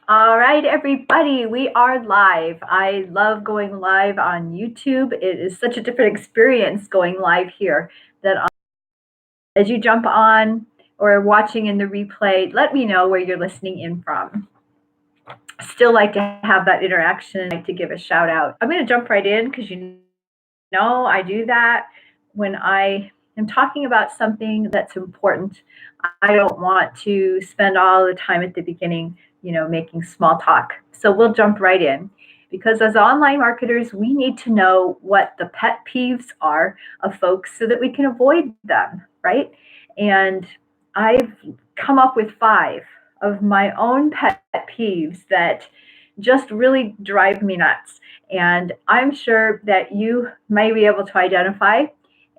All right, everybody, we are live. I love going live on YouTube. It is such a different experience going live here that as you jump on or watching in the replay, let me know where you're listening in from. Still like to have that interaction, like to give a shout out. I'm going to jump right in because you know I do that when I am talking about something that's important. I don't want to spend all the time at the beginning, making small talk. So we'll jump right in because as online marketers, we need to know what the pet peeves are of folks so that we can avoid them, right? And I've come up with 5 of my own pet peeves that just really drive me nuts. And I'm sure that you may be able to identify,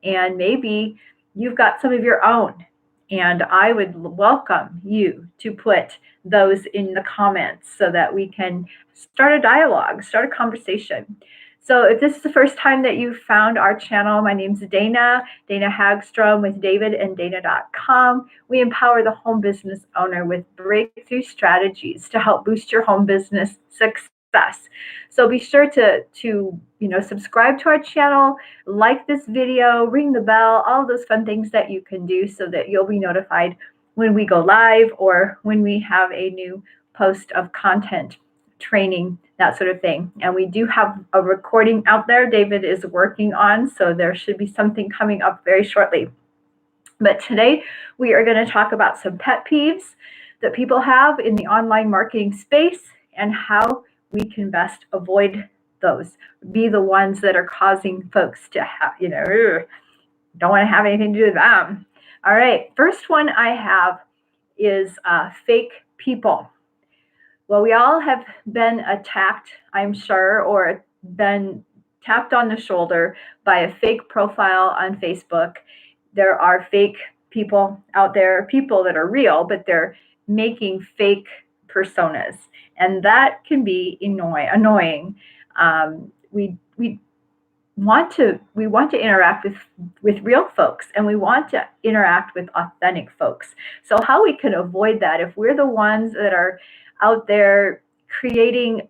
and maybe you've got some of your own. And I would welcome you to put those in the comments so that we can start a dialogue, start a conversation. So if this is the first time that you've found our channel, my name's Dana Hagstrom with davidandDana.com. We empower the home business owner with breakthrough strategies to help boost your home business success. So be sure to subscribe to our channel, like this video, ring the bell, all those fun things that you can do so that you'll be notified when we go live or when we have a new post of content, training, that sort of thing. And we do have a recording out there David is working on, so there should be something coming up very shortly. But today we are going to talk about some pet peeves that people have in the online marketing space and how we can best avoid those, be the ones that are causing folks to have, don't want to have anything to do with them. All right, first one I have is fake people. Well, we all have been attacked, I'm sure, or been tapped on the shoulder by a fake profile on Facebook. There are fake people out there, people that are real, but they're making fake personas, and that can be annoying. We want to interact with real folks, and we want to interact with authentic folks. So how we can avoid that if we're the ones that are out there creating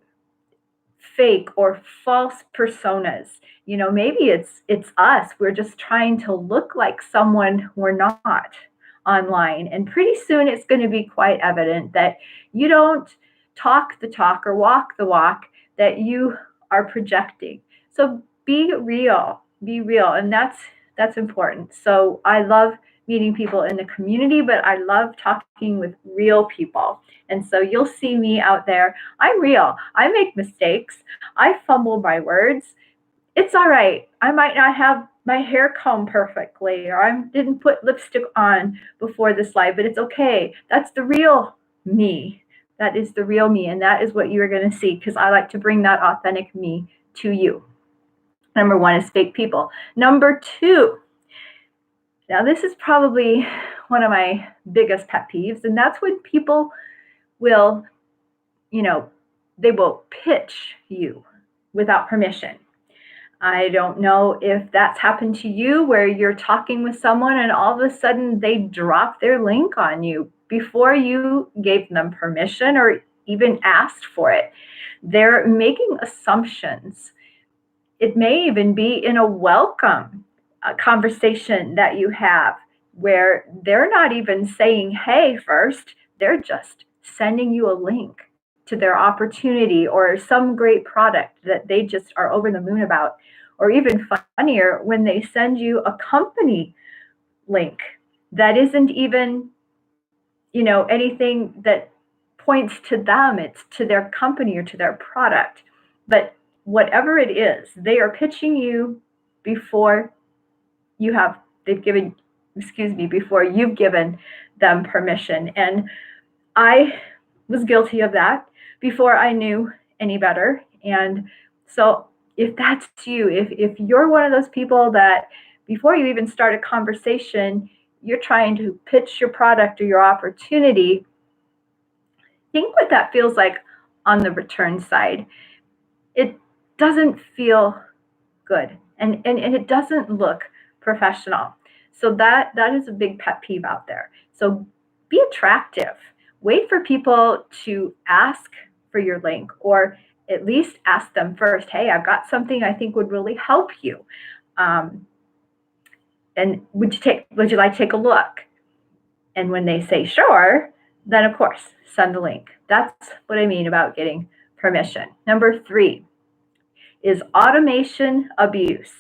fake or false personas, maybe it's us, we're just trying to look like someone we're not online, and pretty soon it's going to be quite evident that you don't talk the talk or walk the walk that you are projecting. So be real, and that's important. So I love meeting people in the community, but I love talking with real people. And so you'll see me out there. I'm real. I make mistakes. I fumble my words. It's all right. I might not have my hair combed perfectly, or I didn't put lipstick on before this live, but it's okay. That's the real me. That is the real me, and that is what you are going to see, because I like to bring that authentic me to you. Number 1 is fake people. Number 2, now this is probably one of my biggest pet peeves, and that's when people will, they will pitch you without permission. I don't know if that's happened to you, where you're talking with someone and all of a sudden they drop their link on you before you gave them permission or even asked for it. They're making assumptions. It may even be in a welcome conversation that you have, where they're not even saying, hey, first, they're just sending you a link to their opportunity or some great product that they just are over the moon about. Or even funnier, when they send you a company link that isn't even, anything that points to them. It's to their company or to their product. But whatever it is, they are pitching you before before you've given them permission. And I was guilty of that before I knew any better. And so if that's you, if you're one of those people that before you even start a conversation, you're trying to pitch your product or your opportunity, think what that feels like on the return side. It doesn't feel good, and it doesn't look professional. So that is a big pet peeve out there. So be attractive. Wait for people to ask for your link, or at least ask them first, hey, I've got something I think would really help you. And would you like to take a look? And when they say sure, then of course, send the link. That's what I mean about getting permission. Number 3 is automation abuse.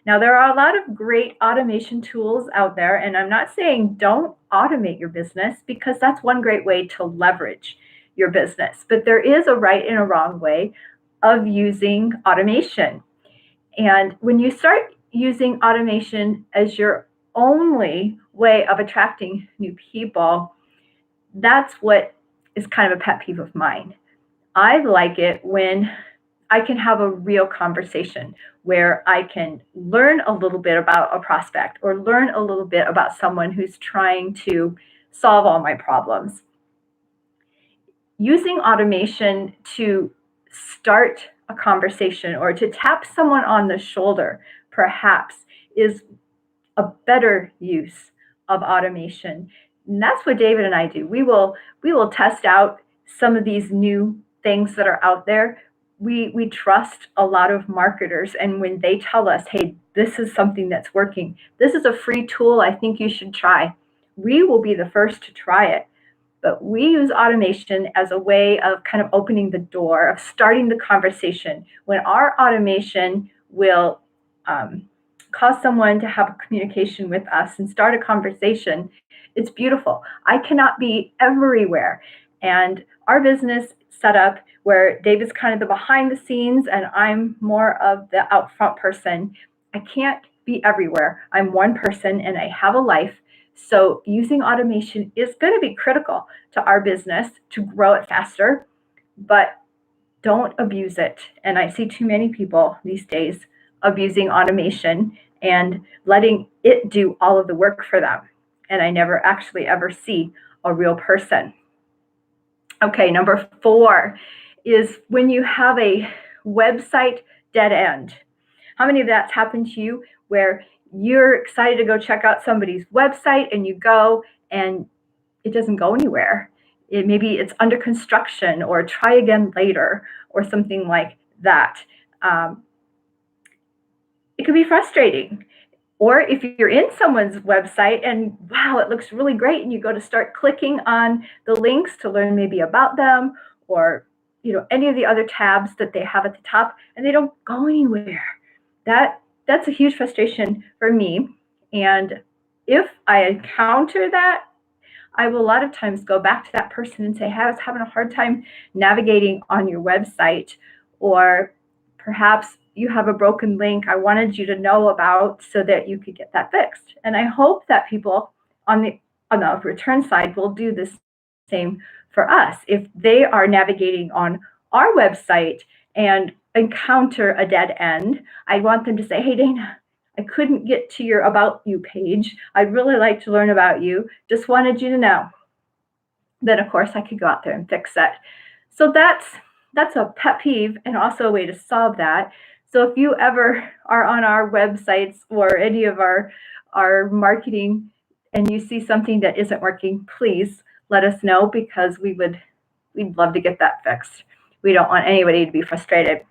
Now, there are a lot of great automation tools out there, and I'm not saying don't automate your business, because that's one great way to leverage your business. But there is a right and a wrong way of using automation. And when you start using automation as your only way of attracting new people, that's what is kind of a pet peeve of mine. I like it when I can have a real conversation where I can learn a little bit about a prospect or learn a little bit about someone who's trying to solve all my problems. Using automation to start a conversation or to tap someone on the shoulder, perhaps, is a better use of automation. And that's what David and I do. We will test out some of these new things that are out there. We trust a lot of marketers, and when they tell us, hey, this is something that's working, this is a free tool I think you should try, we will be the first to try it. But we use automation as a way of kind of opening the door, of starting the conversation. When our automation will cause someone to have a communication with us and start a conversation, it's beautiful. I cannot be everywhere. And our business set up where David's kind of the behind the scenes and I'm more of the out front person. I can't be everywhere. I'm one person and I have a life. So using automation is going to be critical to our business to grow it faster, but don't abuse it. And I see too many people these days abusing automation and letting it do all of the work for them. And I never actually ever see a real person. Okay, number 4 is when you have a website dead end. How many of that's happened to you where you're excited to go check out somebody's website and you go and it doesn't go anywhere? Maybe it's under construction, or try again later, or something like that. It can be frustrating. Or if you're in someone's website and wow, it looks really great, and you go to start clicking on the links to learn maybe about them, or any of the other tabs that they have at the top, and they don't go anywhere. That's a huge frustration for me. And if I encounter that, I will a lot of times go back to that person and say, hey, I was having a hard time navigating on your website, or perhaps you have a broken link I wanted you to know about so that you could get that fixed. And I hope that people on the return side will do the same for us. If they are navigating on our website and encounter a dead end, I want them to say, hey, Dana, I couldn't get to your About You page. I'd really like to learn about you. Just wanted you to know. Then, of course, I could go out there and fix it. So that's a pet peeve, and also a way to solve that. So if you ever are on our websites or any of our marketing and you see something that isn't working, please let us know, because we'd love to get that fixed. We don't want anybody to be frustrated.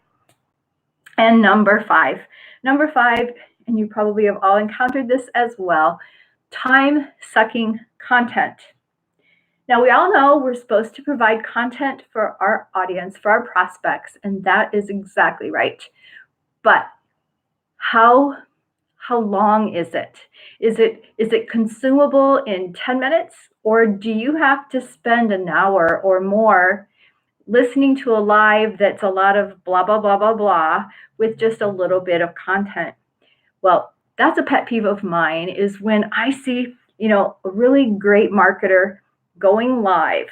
And number five, and you probably have all encountered this as well, time-sucking content. Now, we all know we're supposed to provide content for our audience, for our prospects, and that is exactly right. But how long is it? Is it consumable in 10 minutes, or do you have to spend an hour or more listening to a live that's a lot of blah, blah, blah, blah, blah, with just a little bit of content? Well, that's a pet peeve of mine, is when I see, a really great marketer going live,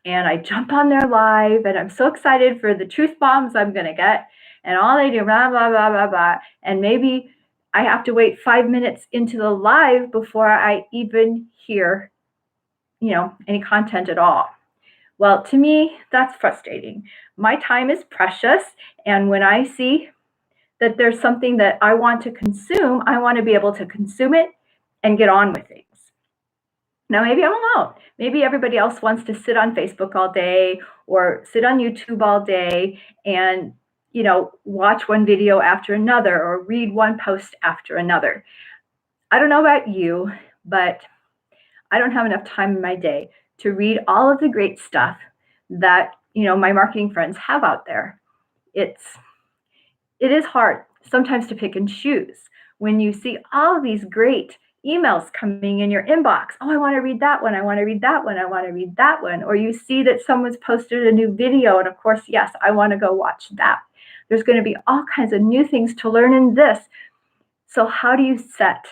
and I jump on their live and I'm so excited for the truth bombs I'm going to get, and all they do, blah, blah, blah, blah, blah, and maybe I have to wait 5 minutes into the live before I even hear, any content at all. Well, to me, that's frustrating. My time is precious, and when I see that there's something that I want to consume, I want to be able to consume it and get on with things. Now, maybe I'm alone. Maybe everybody else wants to sit on Facebook all day or sit on YouTube all day and, watch one video after another or read one post after another. I don't know about you, but I don't have enough time in my day to read all of the great stuff that, my marketing friends have out there. It's it is hard sometimes to pick and choose when you see all of these great emails coming in your inbox. Oh, I want to read that one. I want to read that one. I want to read that one. Or you see that someone's posted a new video. And of course, yes, I want to go watch that. There's going to be all kinds of new things to learn in this. So how do you set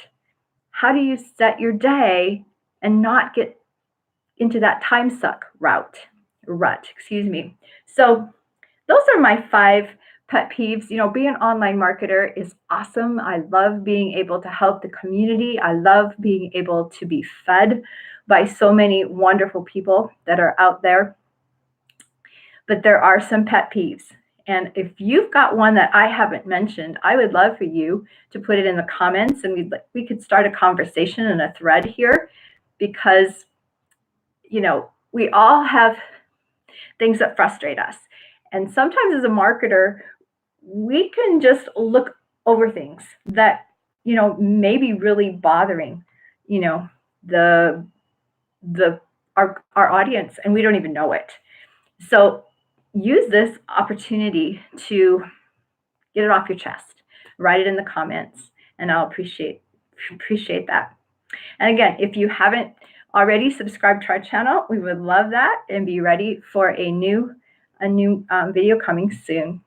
your day and not get into that time suck rut, excuse me. So those are my 5 pet peeves. Being an online marketer is awesome. I love being able to help the community. I love being able to be fed by so many wonderful people that are out there. But there are some pet peeves. And if you've got one that I haven't mentioned, I would love for you to put it in the comments and we could start a conversation and a thread here because, we all have things that frustrate us. And sometimes as a marketer, we can just look over things that may be really bothering you know the the our audience, and we don't even know it. So use this opportunity to get it off your chest. Write it in the comments, and I'll appreciate that. And again, if you haven't already subscribed to our channel, we would love that, and be ready for a new video coming soon.